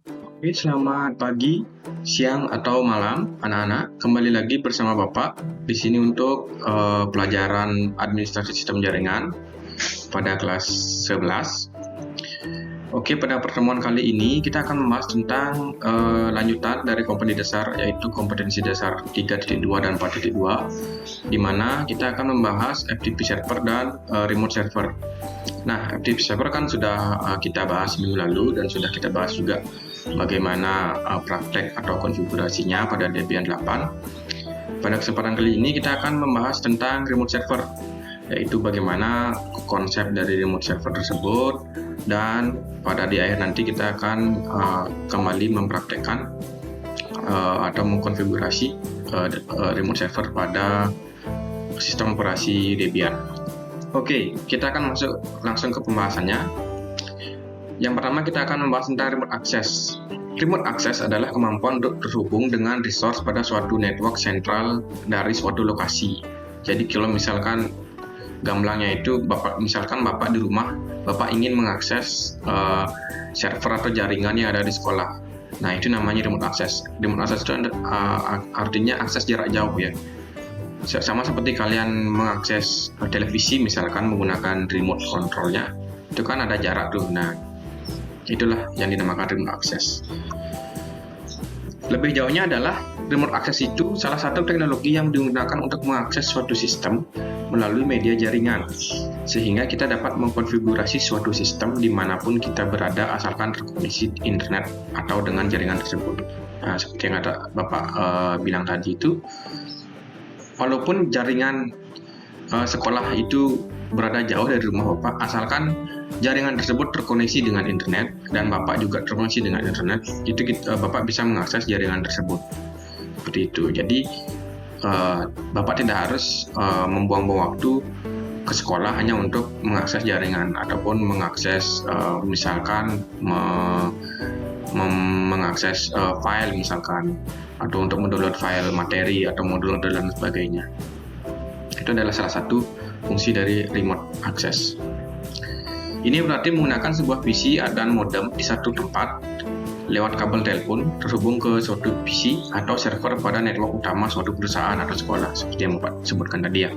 Oke, selamat pagi, siang, atau malam, anak-anak. Kembali lagi bersama Bapak di sini untuk pelajaran administrasi sistem jaringan pada kelas 11. Oke, pada pertemuan kali ini kita akan membahas tentang lanjutan dari kompetensi dasar, yaitu kompetensi dasar 3.2 dan 4.2, di mana kita akan membahas FTP server dan remote server. Nah, FTP server kan sudah kita bahas minggu lalu dan sudah kita bahas juga bagaimana praktek atau konfigurasinya pada Debian 8. Pada kesempatan kali ini kita akan membahas tentang remote server, yaitu bagaimana konsep dari remote server tersebut, dan pada di akhir nanti kita akan kembali mempraktekkan atau mengkonfigurasi remote server pada sistem operasi Debian. Oke, kita akan masuk langsung ke pembahasannya. Yang pertama kita akan membahas tentang remote access. Remote access adalah kemampuan untuk terhubung dengan resource pada suatu network sentral dari suatu lokasi. Jadi kalau misalkan gamblangnya itu misalkan Bapak di rumah, Bapak ingin mengakses server atau jaringan yang ada di sekolah. Nah, itu namanya remote access. Remote access itu artinya akses jarak jauh ya. Sama seperti kalian mengakses televisi misalkan menggunakan remote controlnya, itu kan ada jarak tuh. Nah, itulah yang dinamakan remote access. Lebih jauhnya adalah remote access itu salah satu teknologi yang digunakan untuk mengakses suatu sistem melalui media jaringan, sehingga kita dapat mengkonfigurasi suatu sistem dimanapun kita berada asalkan terkoneksi internet atau dengan jaringan tersebut. Nah, seperti yang ada Bapak bilang tadi itu, walaupun jaringan sekolah itu berada jauh dari rumah Bapak, asalkan jaringan tersebut terkoneksi dengan internet dan Bapak juga terkoneksi dengan internet, itu Bapak bisa mengakses jaringan tersebut. Seperti itu. Jadi Bapak tidak harus membuang-buang waktu ke sekolah hanya untuk mengakses jaringan ataupun mengakses misalkan mengakses file misalkan, atau untuk mendownload file materi atau modul dan sebagainya. Itu adalah salah satu fungsi dari remote access. Ini berarti menggunakan sebuah PC dan modem di satu tempat lewat kabel telepon terhubung ke suatu PC atau server pada network utama suatu perusahaan atau sekolah, seperti yang Bapak sebutkan tadi ya.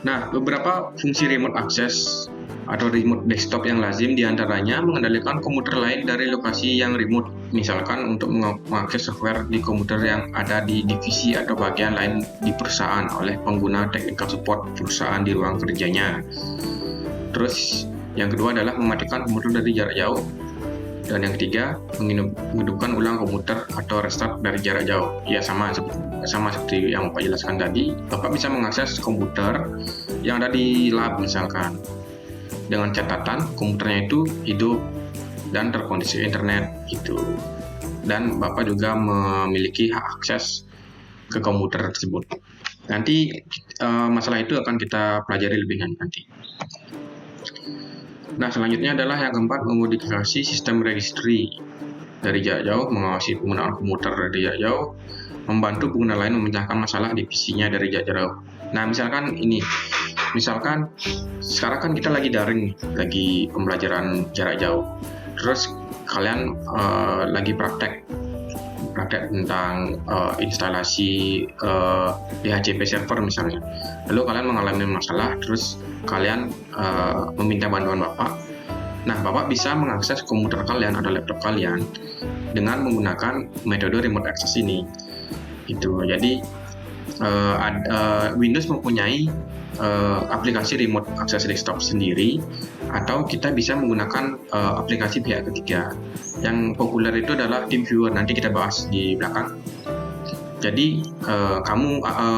Nah, beberapa fungsi remote access atau remote desktop yang lazim diantaranya mengendalikan komputer lain dari lokasi yang remote, misalkan untuk mengakses software di komputer yang ada di divisi atau bagian lain di perusahaan oleh pengguna technical support perusahaan di ruang kerjanya. Terus yang kedua adalah mematikan komputer dari jarak jauh, dan yang ketiga menghidupkan ulang komputer atau restart dari jarak jauh. Ya sama seperti yang Bapak jelaskan tadi, Bapak bisa mengakses komputer yang ada di lab misalkan, dengan catatan komputernya itu hidup dan terkoneksi internet gitu. Dan Bapak juga memiliki hak akses ke komputer tersebut. Nanti masalah itu akan kita pelajari lebih lanjut nanti. Nah, selanjutnya adalah yang keempat, memodifikasi sistem registry dari jarak jauh, mengawasi penggunaan komputer dari jarak jauh, membantu pengguna lain memecahkan masalah di PC-nya dari jarak jauh. Nah, misalkan sekarang kan kita lagi daring, lagi pembelajaran jarak jauh. Terus kalian lagi praktek tentang instalasi DHCP server misalnya. Lalu kalian mengalami masalah, terus kalian meminta bantuan Bapak. Nah, Bapak bisa mengakses komputer kalian atau laptop kalian dengan menggunakan metode remote access ini. Itu. Jadi Windows mempunyai aplikasi remote access desktop sendiri, atau kita bisa menggunakan aplikasi pihak ketiga. Yang populer itu adalah TeamViewer, nanti kita bahas di belakang. Jadi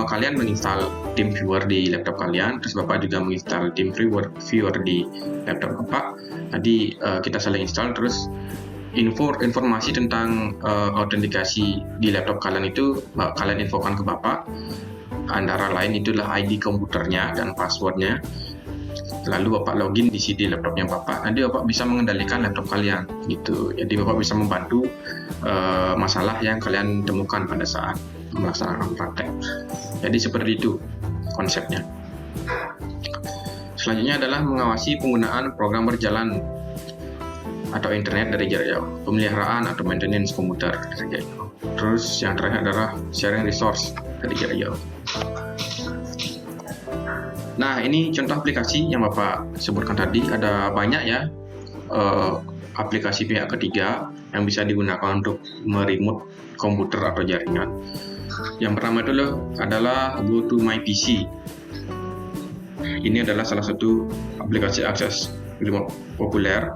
kalian menginstal TeamViewer di laptop kalian, terus Bapak juga menginstal TeamViewer di laptop Bapak. Nanti kita saling install, terus informasi tentang autentikasi di laptop kalian itu kalian infokan ke Bapak. Antara lain itulah ID komputernya dan passwordnya. Lalu Bapak login di CD laptopnya Bapak. Nanti Bapak bisa mengendalikan laptop kalian gitu. Jadi Bapak bisa membantu masalah yang kalian temukan pada saat melaksanakan praktek. Jadi seperti itu konsepnya. Selanjutnya adalah mengawasi penggunaan program berjalan atau internet dari jarak jauh, pemeliharaan atau maintenance komputer dari jarak jauh. Terus yang terakhir adalah sharing resource dari jarak jauh. Nah, ini contoh aplikasi yang Bapak sebutkan tadi. Ada banyak ya aplikasi pihak ketiga yang bisa digunakan untuk meremote komputer atau jaringan. Yang pertama itu adalah GoToMyPC. Ini adalah salah satu aplikasi akses remote populer,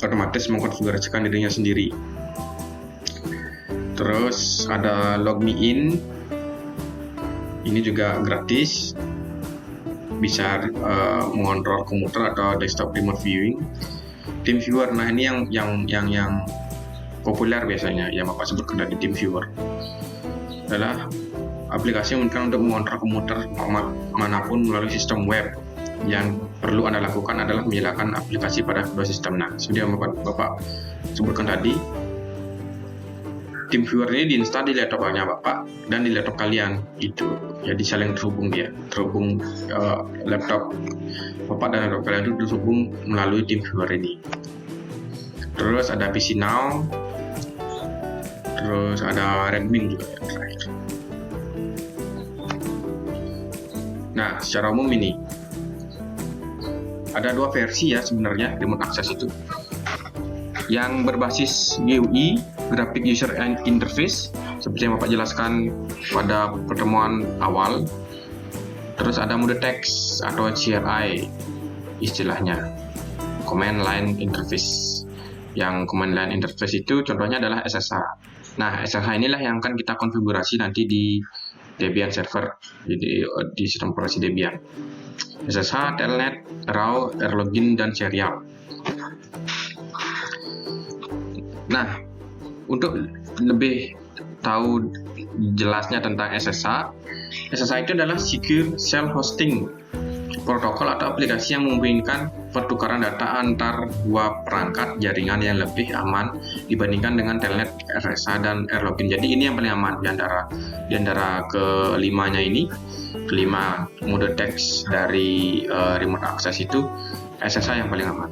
otomatis mengkonfigurasikan dirinya sendiri. Terus ada LogMeIn, ini juga gratis, bisa mengontrol komputer atau desktop remote viewing. TeamViewer, nah ini yang populer biasanya yang Bapak sebutkan dari TeamViewer, adalah aplikasi yang memungkinkan untuk mengontrol komputer manapun melalui sistem web. Yang perlu Anda lakukan adalah menyalakan aplikasi pada kedua sistem. Nah, seperti yang Bapak sebutkan tadi, TeamViewer ini diinstal di laptopnya Bapak dan di laptop kalian gitu. Jadi saling terhubung laptop Bapak dan laptop kalian itu terhubung melalui TeamViewer ini. Terus ada PC Now, terus ada Redmine juga yang terakhir. Nah, secara umum ini ada dua versi ya sebenarnya remote access itu. Yang berbasis GUI, Graphic User Interface, seperti yang Bapak jelaskan pada pertemuan awal. Terus ada mode teks atau CLI istilahnya, Command Line Interface. Yang Command Line Interface itu contohnya adalah SSH. Nah, SSH inilah yang akan kita konfigurasi nanti di Debian server, di sistem operasi Debian. SSH, Telnet, RAW, Rlogin, dan Serial. Nah, untuk lebih tahu jelasnya tentang SSH itu adalah Secure Self-Hosting protokol atau aplikasi yang memungkinkan pertukaran data antar dua perangkat jaringan yang lebih aman dibandingkan dengan Telnet, RSA, dan Rlogin. Jadi ini yang paling aman di antara kelimanya ini. Kelima mode teks dari remote access itu, SSH yang paling aman.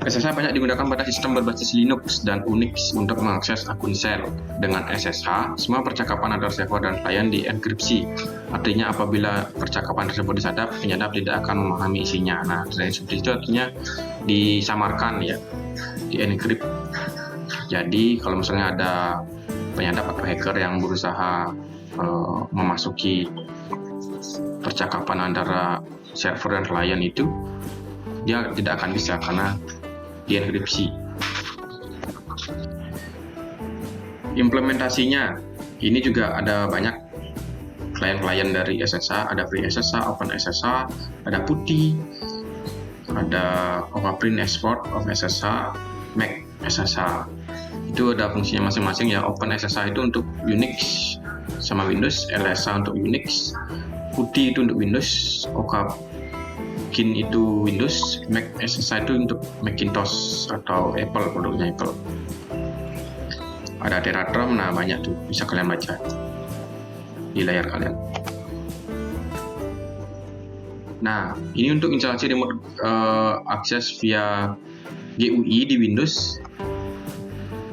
SSH banyak digunakan pada sistem berbasis Linux dan Unix untuk mengakses akun shell. Dengan SSH, semua percakapan antara server dan klien dienkripsi. Artinya apabila percakapan tersebut disadap, penyadap tidak akan memahami isinya. Nah, selain seperti itu artinya disamarkan ya, dienkrip. Jadi kalau misalnya ada penyadap atau hacker yang berusaha memasuki percakapan antara server dan klien itu, dia tidak akan bisa karena dienkripsi. Implementasinya ini juga ada banyak klien-klien dari SSH, ada FreeSSH, OpenSSH, ada PuTTY, ada OpenPrint Export of SSH, Mac SSH. Itu ada fungsinya masing-masing ya. OpenSSH itu untuk Unix sama Windows, LSH untuk Unix, PuTTY itu untuk Windows, OpenPrint itu Windows, Mac SSH itu untuk Macintosh atau Apple, produknya Apple. Ada Terraform, nah banyak tuh, bisa kalian baca di layar kalian. Nah, ini untuk instalasi remote access via GUI di Windows.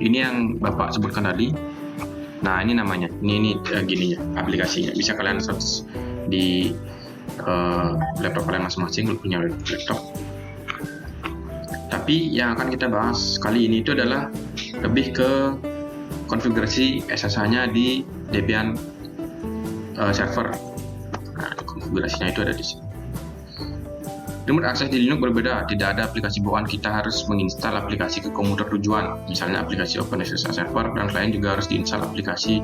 Ini yang Bapak sebutkan tadi. Nah, ini namanya, ini gini ya aplikasinya. Bisa kalian search di laptop kalian masing-masing, kalau punya laptop. Tapi yang akan kita bahas kali ini itu adalah lebih ke konfigurasi SSH-nya di Debian server. Nah, konfigurasinya itu ada di sini. Remote access di Linux berbeda, tidak ada aplikasi bawaan. Kita harus menginstal aplikasi ke komputer tujuan, misalnya aplikasi OpenSSH server, dan klien juga harus diinstal aplikasi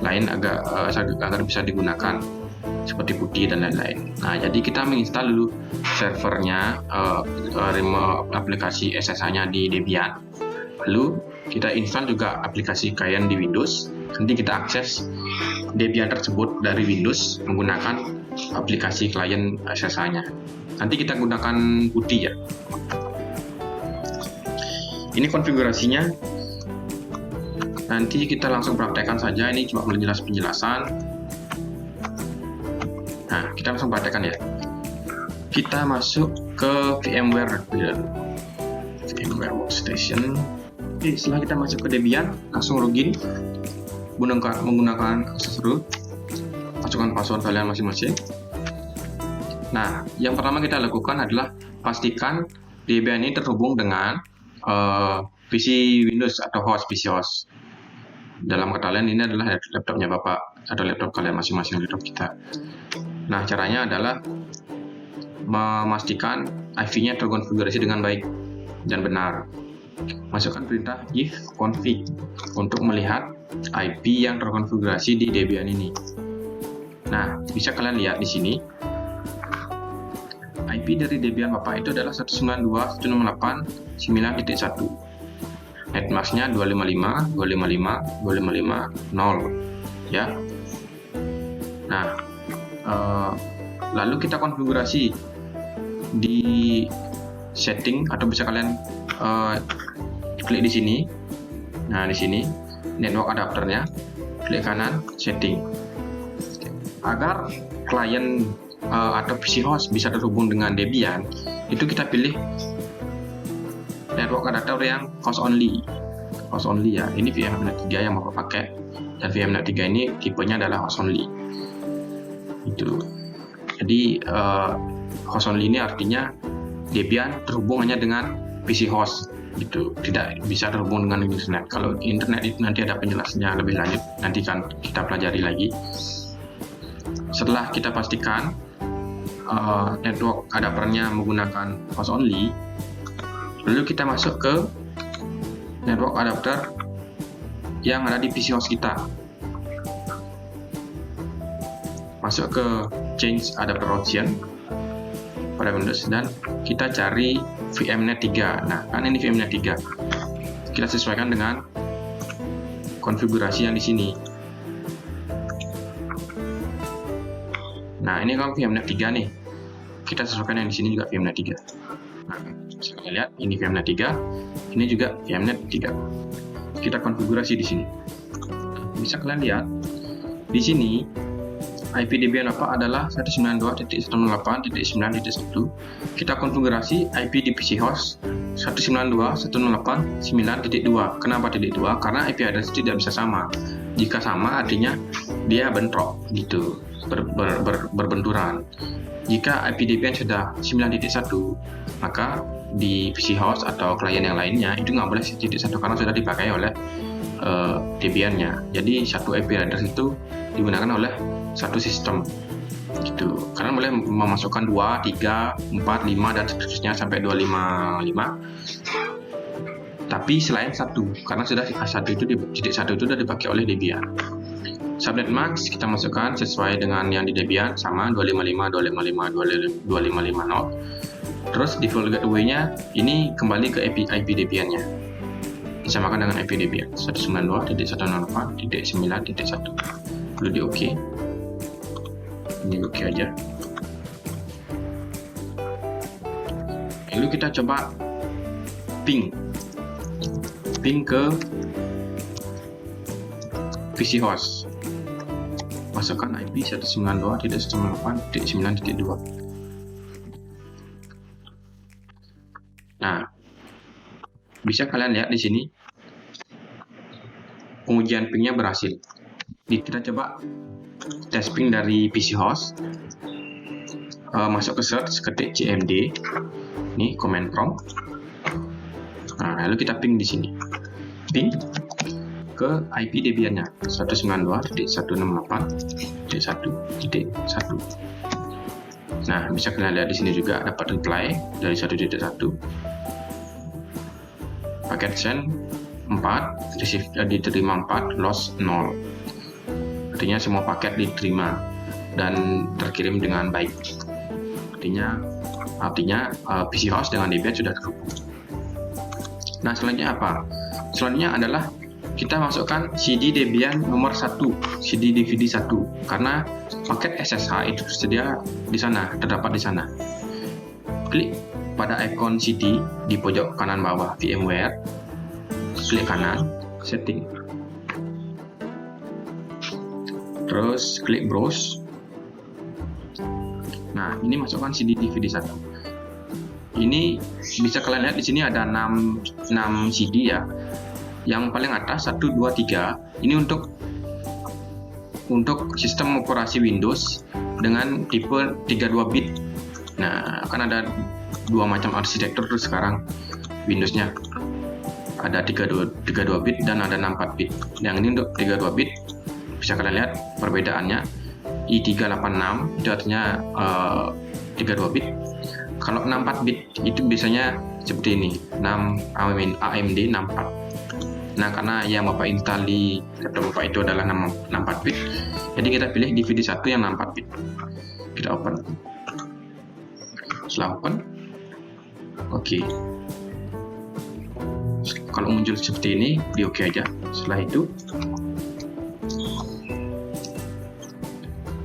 lain agar bisa digunakan, seperti PuTTY dan lain-lain. Nah, jadi kita menginstal dulu servernya, aplikasi SSH-nya di Debian. Lalu kita install juga aplikasi klien di Windows. Nanti kita akses Debian tersebut dari Windows menggunakan aplikasi klien SSH-nya. Nanti kita gunakan PuTTY ya. Ini konfigurasinya. Nanti kita langsung praktekkan saja. Ini cuma penjelasan. Nah, kita langsung praktekkan ya. Kita masuk ke VMware VMware Workstation. Oke, setelah kita masuk ke Debian, langsung login menggunakan akses root. Masukkan password kalian masing-masing. Nah, yang pertama kita lakukan adalah pastikan Debian ini terhubung dengan PC Windows atau PC host. Dalam kata lain, ini adalah laptopnya Bapak atau laptop kalian masing-masing, laptop kita. Nah, caranya adalah memastikan IP-nya terkonfigurasi dengan baik dan benar. Masukkan perintah ifconfig untuk melihat IP yang terkonfigurasi di Debian ini. Nah, bisa kalian lihat di sini. IP dari Debian Bapak itu adalah 192.168.9.1. Netmasknya 255.255.255.0 ya. Nah, lalu kita konfigurasi di setting, atau bisa kalian klik di sini. Nah, di sini network adapternya, klik kanan setting. Agar klien atau PC host bisa terhubung dengan Debian, itu kita pilih network adapter yang host only ya. Ini VMnet 3 yang Bapak pakai, dan VMnet 3 ini tipenya adalah host only. Itu. Jadi host only ini artinya Debian terhubung hanya dengan PC host gitu, tidak bisa terhubung dengan internet. Kalau internet itu nanti ada penjelasannya lebih lanjut, nanti kan kita pelajari lagi. Setelah kita pastikan network adapternya menggunakan host only, lalu kita masuk ke network adapter yang ada di PC host kita. Masuk ke change adapter option pada Windows dan kita cari VMnet 3. Nah, kan ini VMnet 3. Kita sesuaikan dengan konfigurasi yang di sini. Nah, ini kalau VMnet 3 nih. Kita sesuaikan yang di sini juga VMnet 3. Nah, bisa kalian lihat ini VMnet 3, ini juga VMnet 3. Kita konfigurasi di sini. Bisa kalian lihat di sini IP Debian Bapak adalah 192.168.9.1. Kita konfigurasi IP di PC host 192.168.9.2. Kenapa titik 2? Karena IP address tidak bisa sama. Jika sama artinya dia bentrok gitu, berbenturan. Jika IP Debian sudah 9.1, maka di PC host atau klien yang lainnya itu nggak boleh 1.1 karena sudah dipakai oleh Debian-nya. Jadi satu IP address itu digunakan oleh satu sistem gitu. Kalian boleh memasukkan 2, 3, 4, 5 dan seterusnya sampai 255. Tapi selain satu, karena sudah satu itu titik satu itu sudah dipakai oleh Debian. Subnet max kita masukkan sesuai dengan yang di Debian, sama 255.255.255.0. Terus default gateway-nya ini kembali ke IP Debian-nya. Disamakan dengan IP Debian 192.168.9.1. Perlu di OK. Ini OK aja. Lalu kita coba ping ke PC host. Masukkan IP 192.168.9.2. Nah, bisa kalian lihat di sini pengujian pingnya berhasil. Kita coba tes ping dari PC host. Masuk ke search, ketik cmd. Ini command prompt. Nah, lalu kita ping di sini. Ping ke IP Debian-nya 192.168.1.1. Nah, bisa kalian lihat di sini juga dapat reply dari 1.1. Paket send 4, receive diterima 4, loss 0. Artinya semua paket diterima dan terkirim dengan baik. Artinya PC host dengan Debian sudah terhubung. Nah, selanjutnya apa? Selanjutnya adalah kita masukkan CD Debian nomor 1, CD DVD 1, karena paket SSH itu tersedia di sana, terdapat di sana. Klik pada ikon CD di pojok kanan bawah VMware, klik kanan, setting. Terus klik browse. Nah, ini masukkan CD DVD 1. Ini bisa kalian lihat di sini ada 6 CD ya. Yang paling atas 1, 2, 3 ini untuk sistem operasi Windows dengan tipe 32 bit. Nah, kan ada dua macam arsitektur tuh sekarang Windowsnya. Ada 32 bit dan ada 64 bit. Yang ini untuk 32 bit. Bisa kalian lihat perbedaannya. i386 itu artinya 32 bit. Kalau 64 bit itu biasanya seperti ini, AMD 64. Nah, karena yang Bapak install di laptop Bapak itu adalah 64 bit, jadi kita pilih DVD 1 yang 64 bit. Kita open. Setelah open, oke. Kalau muncul seperti ini, di oke aja. Setelah itu,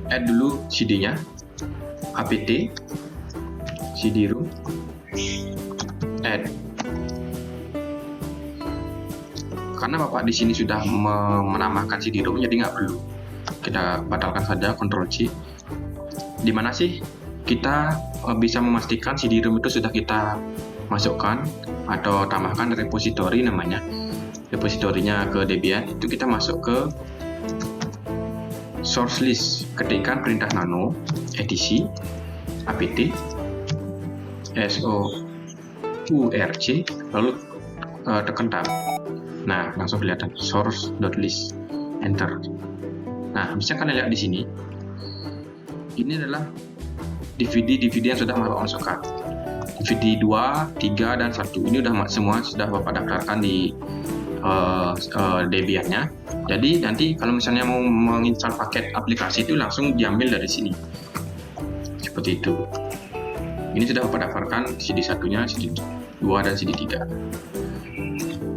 add dulu CD-nya, apt, CD-ROM, add. Karena Bapak di sini sudah menambahkan CD-ROM, jadi nggak perlu. Kita batalkan saja, Ctrl C. Di mana sih kita bisa memastikan CD-ROM itu sudah kita masukkan atau tambahkan repository namanya. Repositorinya ke Debian, itu kita masuk ke source list, ketikkan perintah nano etc apt sourc, lalu tekan tab. Nah, langsung kelihatan source.list, enter. Nah, bisa kalian lihat di sini, ini adalah DVD yang sudah Bapak masukkan. DVD 2, 3, dan 1 ini semua sudah Bapak daftarkan di Debian-nya. Jadi nanti kalau misalnya mau menginstal paket aplikasi itu langsung diambil dari sini. Seperti itu. Ini sudah Bapak daftarkan CD 1-nya, CD 2, dan CD 3.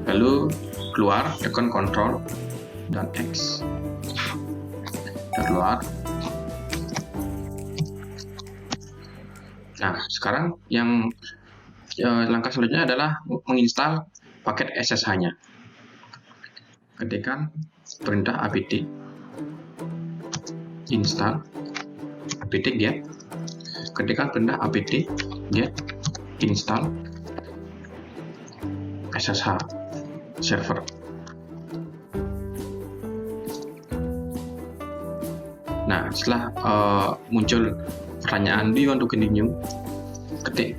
Lalu keluar, tekan Ctrl dan X. Keluar. Nah, sekarang yang langkah selanjutnya adalah menginstal paket SSH-nya. Ketikkan perintah apt install apt-get. Ketikkan perintah apt-get install SSH server. Nah, setelah muncul pertanyaan do you want to continue, ketik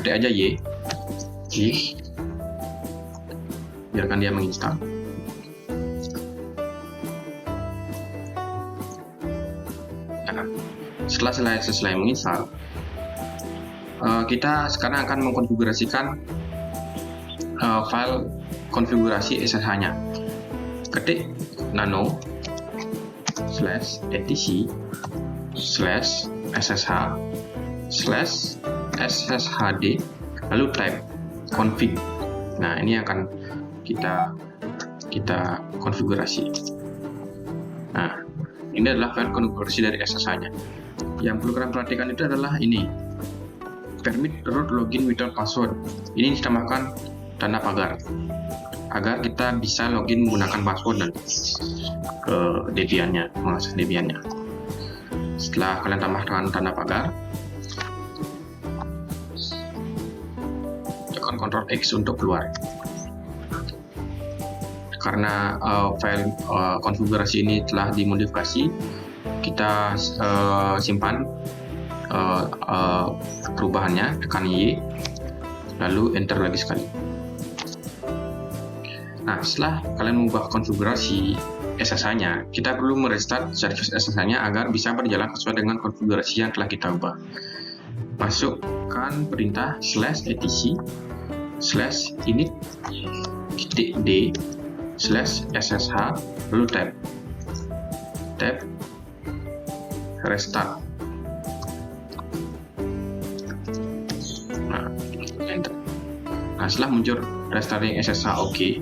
aja Y, biarkan dia menginstal. Nah, setelah selesai menginstal, kita sekarang akan mengkonfigurasikan file konfigurasi SSH-nya. Ketik nano /etc /sshd lalu type config. Nah, ini akan kita konfigurasi. Nah, ini adalah file konfigurasi dari SSH-nya. Yang perlu kalian perhatikan itu adalah ini, permit root login without password. Ini ditambahkan tanda pagar agar kita bisa login menggunakan password dan ke Debian-nya, mengakses Debian-nya. Setelah kalian tambahkan tanda pagar, tekan Ctrl X untuk keluar. Karena file konfigurasi ini telah dimodifikasi, kita simpan perubahannya, tekan Y, lalu enter lagi sekali. Nah, setelah kalian mengubah konfigurasi SSH-nya, kita perlu merestart service SSH-nya agar bisa berjalan sesuai dengan konfigurasi yang telah kita ubah. Masukkan perintah /etc /init-d/ssh lalu tab restart. Nah, enter. Nah, setelah muncul restarting SSH OK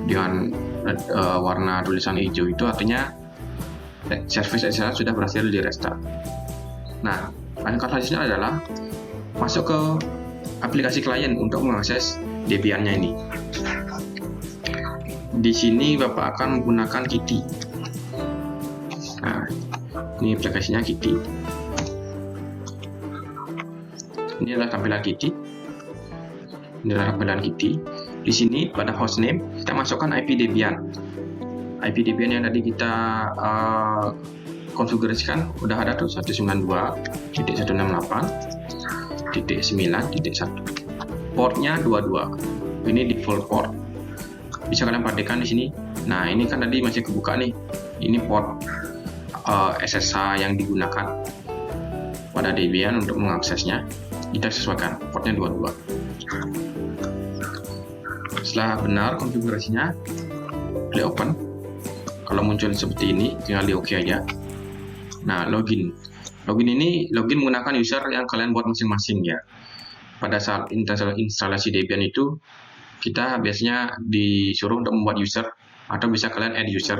dengan warna tulisan hijau, itu artinya service SSH sudah berhasil di restart. Nah, langkah selanjutnya adalah masuk ke aplikasi klien untuk mengakses Debian-nya ini. Di sini Bapak akan menggunakan Kitty. Nah, ini aplikasinya Kitty. Ini adalah tampilan Kitty. Ini adalah tampilan Kitty. Di sini pada hostname kita masukkan IP Debian. IP Debian yang tadi kita konfigurasikan udah ada tuh 192.168.9.1. Portnya 22. Ini default port. Bisa kalian perhatikan di sini. Nah, ini kan tadi masih kebuka nih. Ini port SSH yang digunakan pada Debian untuk mengaksesnya. Kita sesuaikan portnya 22. Setelah benar konfigurasinya, klik open. Kalau muncul seperti ini, tinggal di OK aja. Nah, login ini menggunakan user yang kalian buat masing-masing ya. Pada saat instalasi Debian itu, kita biasanya disuruh untuk membuat user, atau bisa kalian add user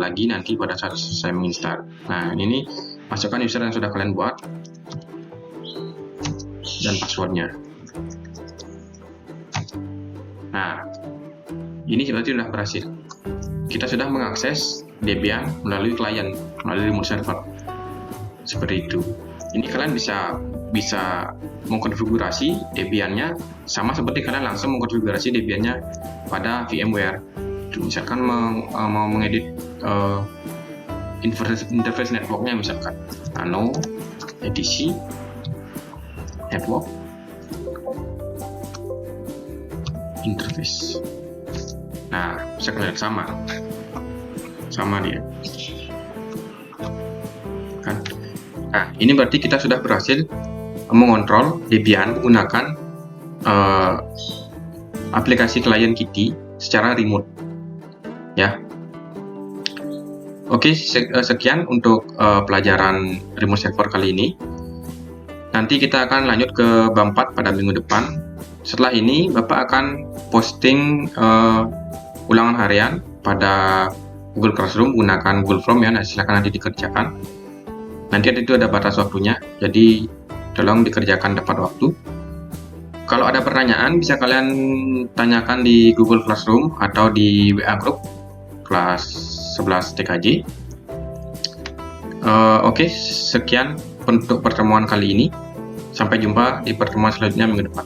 lagi nanti pada saat selesai menginstal. Nah, ini masukkan user yang sudah kalian buat dan passwordnya. Nah, ini berarti sudah berhasil. Kita sudah mengakses Debian melalui klien, melalui remote server. Seperti itu. Ini kalian bisa mengkonfigurasi Debian-nya sama seperti kalian langsung mengkonfigurasi Debian-nya pada VMware. Misalkan mau mengedit interface network-nya, misalkan nano edisi network interface. Nah, bisa kalian sama dia kan. Nah, ini berarti kita sudah berhasil mengontrol Debian menggunakan aplikasi klien Kitty secara remote ya. Oke, sekian untuk pelajaran remote server kali ini. Nanti kita akan lanjut ke bab 4 pada minggu depan. Setelah ini Bapak akan posting ulangan harian pada Google Classroom menggunakan Google Form ya. Nah, silakan nanti dikerjakan. Nanti itu ada batas waktunya, jadi tolong dikerjakan tepat waktu. Kalau ada pertanyaan bisa kalian tanyakan di Google Classroom atau di WA Group kelas 11 TKJ. Oke, sekian untuk pertemuan kali ini. Sampai jumpa di pertemuan selanjutnya minggu depan.